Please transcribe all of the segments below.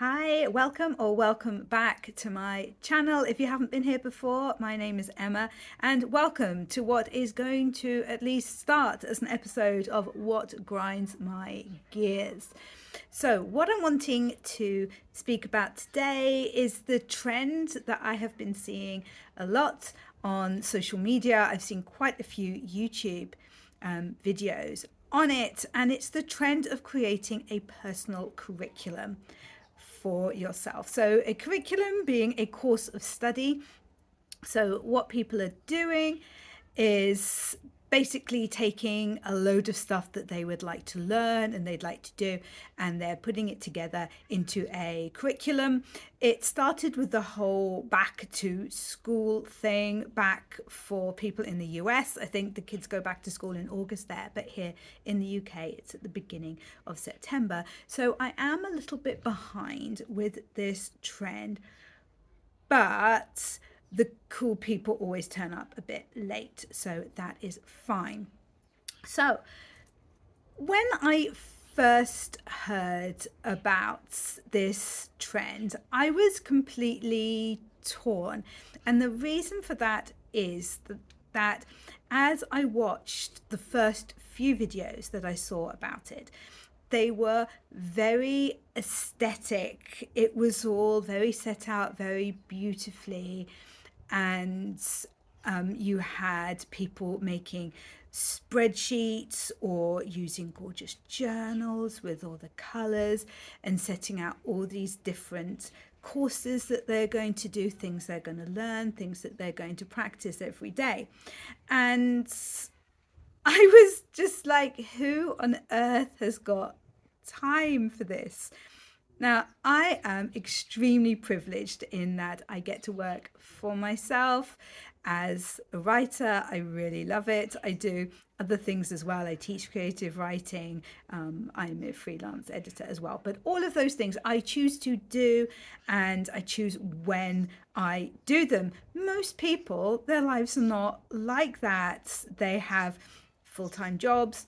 Hi, welcome or welcome back to my channel. If you haven't been here before, my name is Emma, and welcome to what is going to at least start as an episode of What Grinds My Gears. So, what I'm wanting to speak about today is the trend that I have been seeing a lot on social media. I've seen quite a few YouTube videos on it, and it's the trend of creating a personal curriculum for yourself. So, a curriculum being a course of study. So, what people are doing is basically taking a load of stuff that they would like to learn and they'd like to do, and they're putting it together into a curriculum. It started with the whole back to school thing back for people in the US. I think the kids go back to school in August there, but here in the UK it's at the beginning of September. So I am a little bit behind with this trend, but the cool people always turn up a bit late, so that is fine. So, when I first heard about this trend, I was completely torn. And the reason for that is that as I watched the first few videos that I saw about it, they were very aesthetic. It was all very set out very beautifully. And you had people making spreadsheets or using gorgeous journals with all the colors and setting out all these different courses that they're going to do, things they're going to learn, things that they're going to practice every day. And I was just like, who on earth has got time for this? Now, I am extremely privileged in that I get to work for myself as a writer. I really love it. I do other things as well. I teach creative writing. I'm a freelance editor as well. But all of those things I choose to do, and I choose when I do them. Most people, their lives are not like that. They have full-time jobs,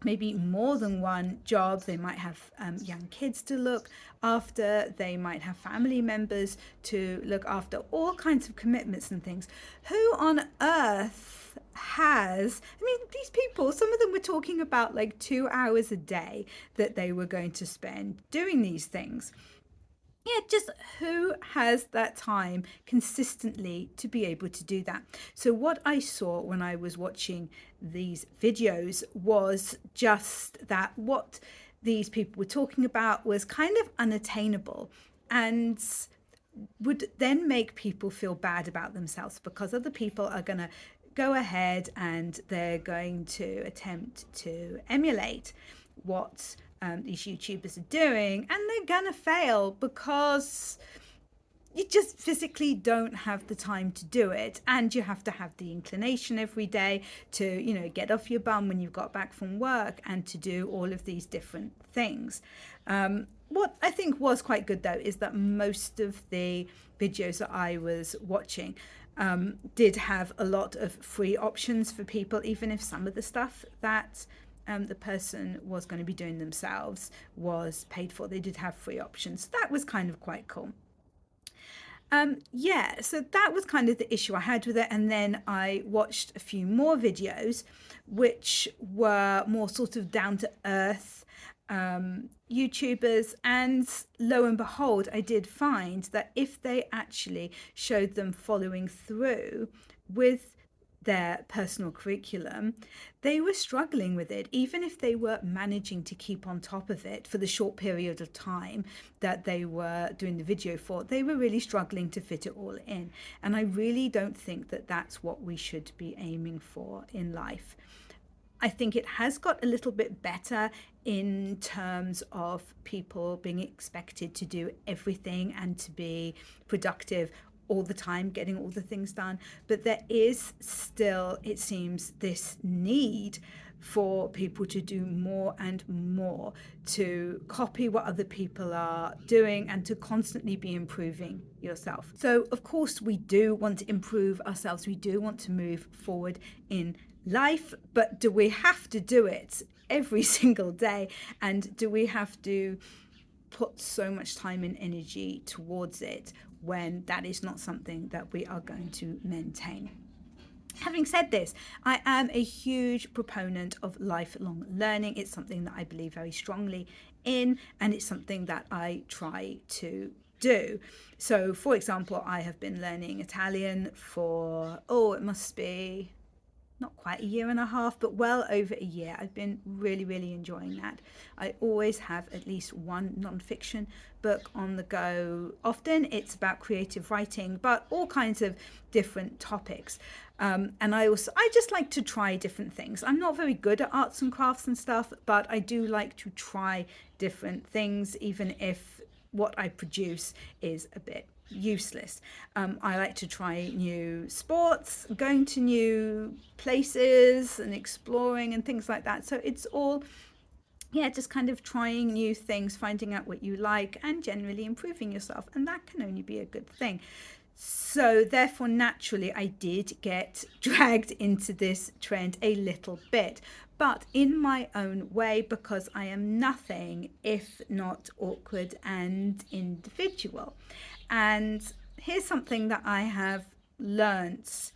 maybe more than one job. They might have young kids to look after. They might have family members to look after, all kinds of commitments and things. Who on earth has, I mean, these people, some of them were talking about like 2 hours a day that they were going to spend doing these things. Yeah, just who has that time consistently to be able to do that? So, what I saw when I was watching these videos was just that what these people were talking about was kind of unattainable and would then make people feel bad about themselves because other people are going to go ahead and they're going to attempt to emulate what these YouTubers are doing, and they're gonna fail because you just physically don't have the time to do it, and you have to have the inclination every day to, get off your bum when you've got back from work and to do all of these different things. What I think was quite good though is that most of the videos that I was watching did have a lot of free options for people, even if some of the stuff that the person was going to be doing themselves was paid for. They did have free options. That was kind of quite cool. Yeah, so that was kind of the issue I had with it. And then I watched a few more videos, which were more sort of down to earth YouTubers. And lo and behold, I did find that if they actually showed them following through with their personal curriculum, they were struggling with it, even if they were managing to keep on top of it for the short period of time that they were doing the video for. They were really struggling to fit it all in. And I really don't think that that's what we should be aiming for in life. I think it has got a little bit better in terms of people being expected to do everything and to be productive all the time, getting all the things done. But there is still, it seems, this need for people to do more and more, to copy what other people are doing and to constantly be improving yourself. So, of course, we do want to improve ourselves. We do want to move forward in life, but do we have to do it every single day? And do we have to put so much time and energy towards it when that is not something that we are going to maintain. Having said this, I am a huge proponent of lifelong learning. It's something that I believe very strongly in, and it's something that I try to do. So, for example, I have been learning Italian for, it must be not quite a year and a half, but well over a year. I've been really enjoying that. I always have at least one non-fiction book on the go. Often it's about creative writing, but all kinds of different topics. And I just like to try different things. I'm not very good at arts and crafts and stuff, but I do like to try different things, even if what I produce is a bit useless. I like to try new sports, going to new places and exploring and things like that. So it's all, just kind of trying new things, finding out what you like, and generally improving yourself. And that can only be a good thing. So therefore, naturally, I did get dragged into this trend a little bit, but in my own way, because I am nothing if not awkward and individual. And here's something that I have learnt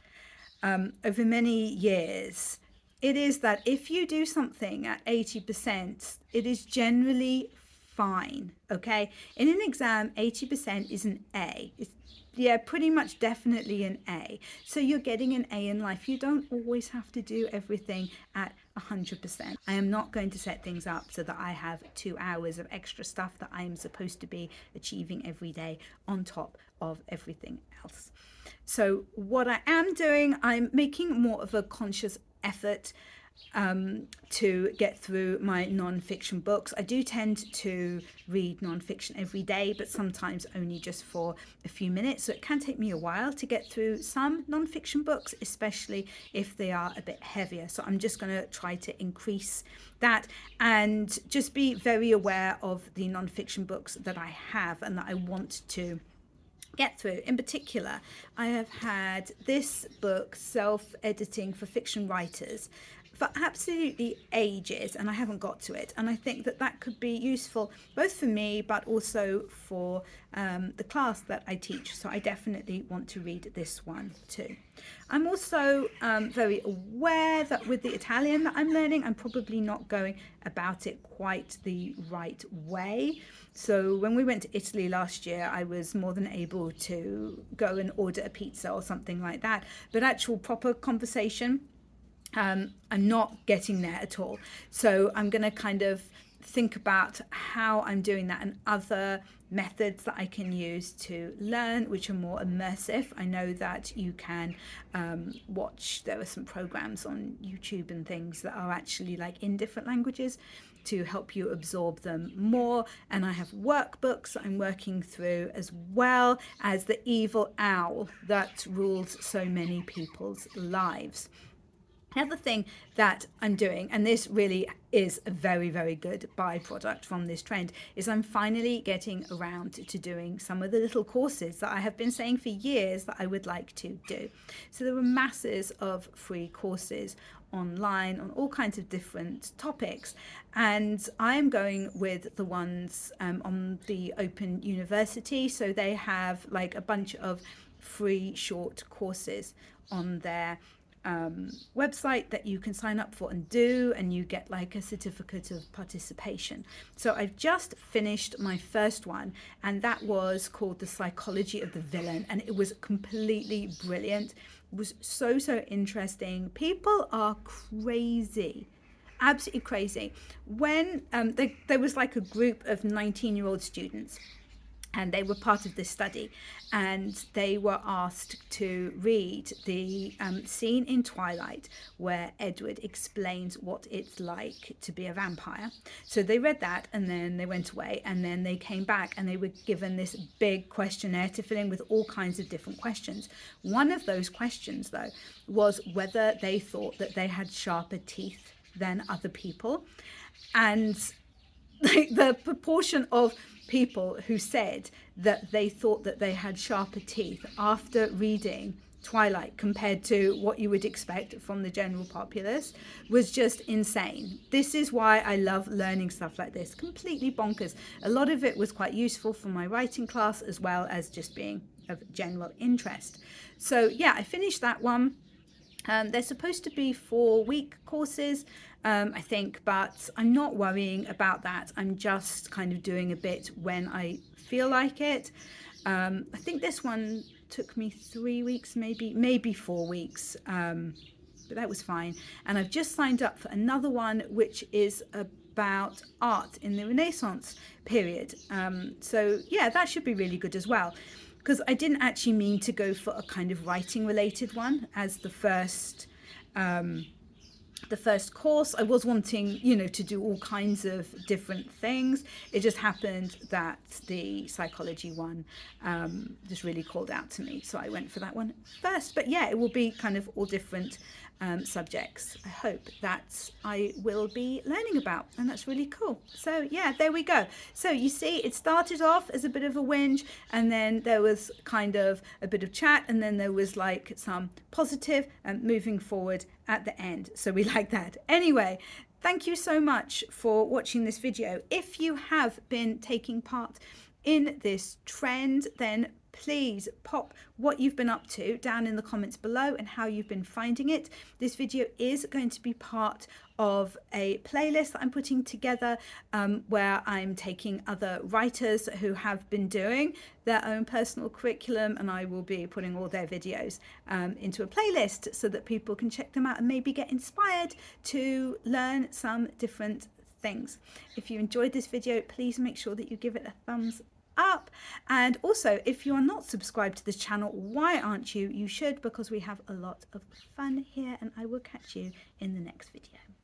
over many years. It is that if you do something at 80%, it is generally fine, okay? In an exam, 80% is an A. Pretty much definitely an A. So you're getting an A in life. You don't always have to do everything at 100%. I am not going to set things up so that I have 2 hours of extra stuff that I am supposed to be achieving every day on top of everything else. So what I am doing, I'm making more of a conscious effort to get through my non-fiction books. I do tend to read non-fiction every day, but sometimes only just for a few minutes. So it can take me a while to get through some non-fiction books, especially if they are a bit heavier. So I'm just going to try to increase that and just be very aware of the non-fiction books that I have and that I want to get through. In particular, I have had this book, Self-Editing for Fiction Writers, for absolutely ages, and I haven't got to it. And I think that that could be useful both for me, but also for the class that I teach. So I definitely want to read this one too. I'm also very aware that with the Italian that I'm learning, I'm probably not going about it quite the right way. So when we went to Italy last year, I was more than able to go and order a pizza or something like that. But actual proper conversation, I'm not getting there at all. So I'm going to kind of think about how I'm doing that and other methods that I can use to learn, which are more immersive. I know that you can watch, there are some programs on YouTube and things that are actually like in different languages to help you absorb them more. And I have workbooks that I'm working through, as well as the evil owl that rules so many people's lives. Another thing that I'm doing, and this really is a very good byproduct from this trend, is I'm finally getting around to doing some of the little courses that I have been saying for years that I would like to do. So there were masses of free courses online on all kinds of different topics, and I'm going with the ones on the Open University. So they have like a bunch of free short courses on their website that you can sign up for and do, and you get like a certificate of participation. So I've just finished my first one, and that was called The Psychology of the Villain, and it was completely brilliant. It was so interesting. People are crazy, absolutely crazy. When there was like a group of 19-year-old students, and they were part of this study, and they were asked to read the scene in Twilight where Edward explains what it's like to be a vampire. So they read that, and then they went away, and then they came back, and they were given this big questionnaire to fill in with all kinds of different questions. One of those questions, though, was whether they thought that they had sharper teeth than other people. And the proportion of people who said that they thought that they had sharper teeth after reading Twilight compared to what you would expect from the general populace was just insane. This is why I love learning stuff like this. Completely bonkers. A lot of it was quite useful for my writing class as well as just being of general interest. So yeah, I finished that one. They're supposed to be 4-week courses, I think, but I'm not worrying about that. I'm just kind of doing a bit when I feel like it. I think this one took me 3 weeks, maybe 4 weeks, but that was fine. And I've just signed up for another one, which is about art in the Renaissance period. So yeah, that should be really good as well, because I didn't actually mean to go for a kind of writing related one as the first course. I was wanting, to do all kinds of different things. It just happened that the psychology one just really called out to me, so I went for that one first. But yeah, it will be kind of all different subjects, I hope, that I will be learning about, and that's really cool. So yeah, there we go. So you see, it started off as a bit of a whinge, and then there was kind of a bit of chat, and then there was like some positive and moving forward at the end. So we like that. Anyway, thank you so much for watching this video. If you have been taking part in this trend, then please pop what you've been up to down in the comments below and how you've been finding it. This video is going to be part of a playlist that I'm putting together, where I'm taking other writers who have been doing their own personal curriculum, and I will be putting all their videos into a playlist so that people can check them out and maybe get inspired to learn some different things. If you enjoyed this video, please make sure that you give it a thumbs up. And also, if you are not subscribed to this channel, why aren't you? You should, because we have a lot of fun here, and I will catch you in the next video.